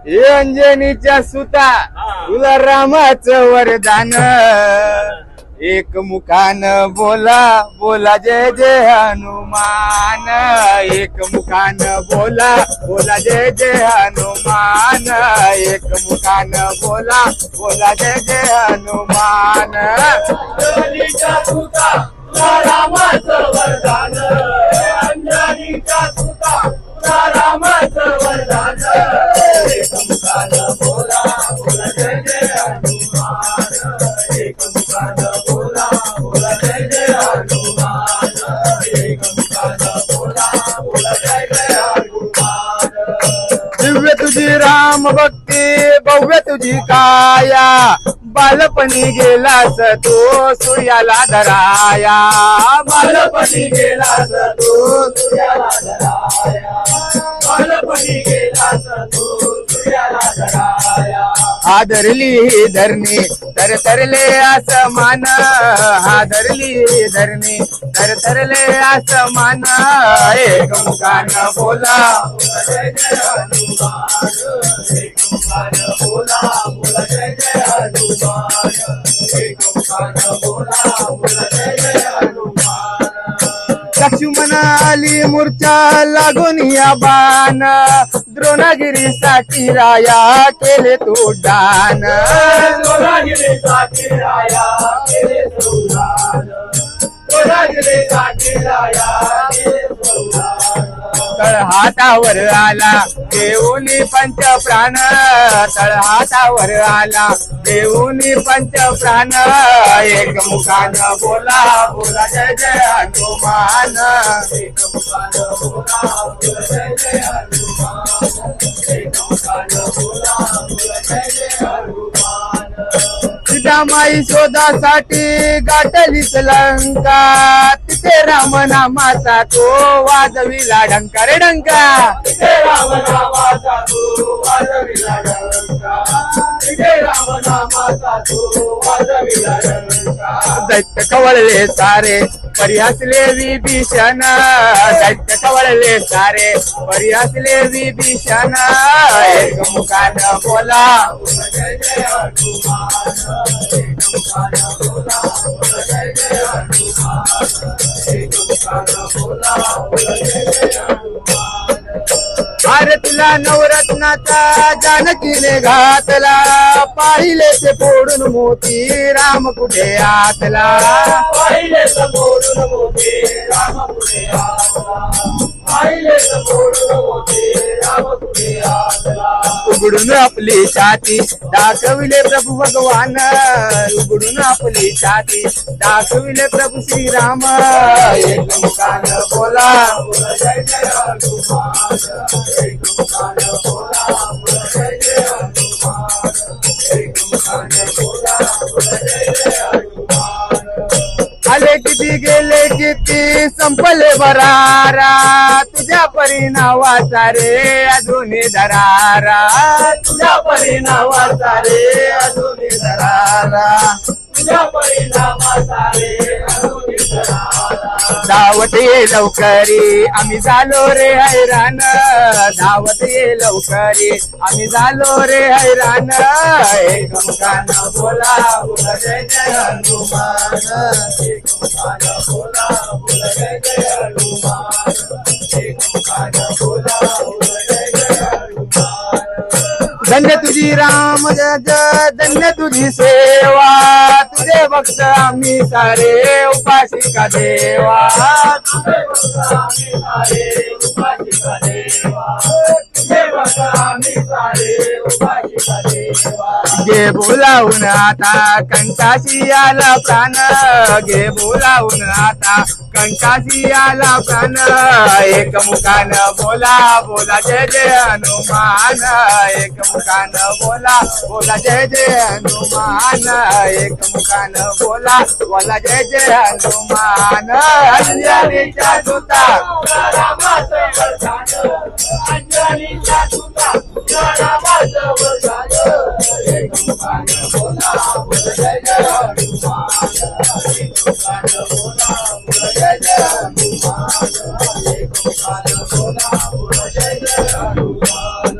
हे अंजनीच्या सुता तुला रामाचं वरदान एक मुखान बोला बोला जय जय हनुमान एक मुखान बोला बोला जय जय हनुमान एक मुखान बोला बोला जय जय हनुमान अंजनीच्या सुता तुला रामाचं वरदान अंजनीच्या सुता तुला रामाचं वरदान एक मुखान बोला बोला जय जय हनुमान एक मुखान बोला बोला जय जय हनुमान एक मुखान बोला बोला जय जय हनुमान दिव्य तुझी राम भक्ती भव्य तुझी काया बालपणी गेलास तो सूर्याला धराया बालपणी गेलास तू सूर्याला धराया बालपणी गेलास तू सूर्याला धराया हादरली धरणी तर तरले आसमान हादरली धरणी तर तरले आसमान एक मुखान बोला जय जय हनुमान एक मुखान बोला बोला जय जय हनुमान एक मुखान बोला बोला जय जय हनुमान लक्ष्मण आली मूर्छा लागून या बाण द्रोणागिरीसाठी राया केले तू दान द्रोणागिरीसाठी राया केले तू दान द्रोणागिरीसाठी राया केले तू दान तळहातावर आला देऊनी पंच प्राण तळहातावर आला देऊनी पंच प्राण एक मुखान बोला बोला जय जय हनुमान एक मुखान बोला बोला जय जय हनुमान एक मुखान बोला बोला जय जय हनुमान सीतामाई शोधासाठी गाठलीच लंका तिथे रामनामाचा तो वाजविला डंका रे डंका तिथे रामनामाचा तू वाजविला डंका तिथे रामनामाचा तू वाजविला डंका दैत्य कवळले सारे परिहसले विभीषण दैत्य कवळले सारे परिहसले विभीषण एक मुखान बोला जय जय हनुमान एक मुखान बोला बोला जय जय हनुमान एक मुखान बोला बोला जय जय हनुमान अरे तुला नवरत्नाचा जानकीने घातला पाहिले ते फोडून मोती राम कुठे आतला पाहिले समोरून मोठे राम पुढे आला पाहिले समोरून मोठे राम पुढे आला उघडून आपली छाती दाखविले प्रभू भगवान उघडून आपली छाती दाखविले प्रभू श्रीराम एक मुखान बोला बोला जय जय हनुमान एक मुखान बोला बोला जय जय हनुमान एक मुखान बोला बोला जय जय हनुमान आले किती गेले किती संपले बरारा तुझ्या परिणावाचा रे अजूनही धरारा तुझ्या परिणामाचा रे अजून धराला तुझ्या परिणामाचा रे अजून धराला धावत ये लवकरी आम्ही झालो रे हैराण धावत ये लवकरी आम्ही झालो रे हैराण एक मुखान बोला बोला जय जय हनुमान एक मुखान बोला बोला जय जय हनुमान एक मुखान बोला बोला जय जय हनुमान धन्य तुझी राम जग धन्य तुझी सेवा तुझे भक्त आम्ही सारे उपासिका देवा आम्ही सारे उपासिका देवा तुझे भक्त आम्ही सारे उपासिका देवा घे बोलावून आता कंठाशी आला प्राण घे बोलावून आता कंठाशी आला प्राण एक मुखान बोला बोला जय जय हनुमान एक मुखान बोला बोला जय जय हनुमान एक मुखान बोला बोला जय जय हनुमान अंजनीच्या सुता रामाचं वरदान अंजनीच्या सुता रामाचं वरदान एक मुखान बोला बोला जय जय हनुमान एक मुखान बोला बोला जय जय हनुमान एक मुखान बोला बोला जय जय हनुमान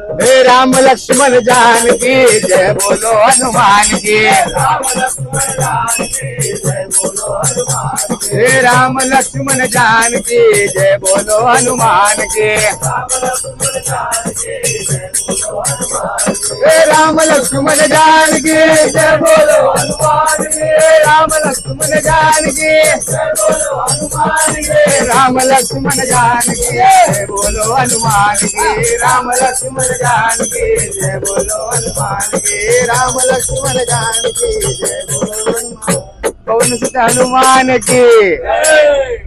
राम लक्ष्मण जानकी जय बोलो हनुमान की राम लक्ष्मण जानकी जय बोलो हनुमान की हे राम लक्ष्मण जानकी जय बोलो हनुमान की राम लक्ष्मण जानकी जय बोलो हनुमान की हे राम लक्ष्मण जानकी जय बोलो हनुमान की हे राम लक्ष्मण जानकी जय बोलो हनुमान की हे राम लक्ष्मण जानकी जय बोलो हनुमान की राम लक्ष्मण जानकी जय बोलो हनुमान की राम लक्ष्मण जानकी जय बोलो हनुमान पवन सुत हनुमान की जय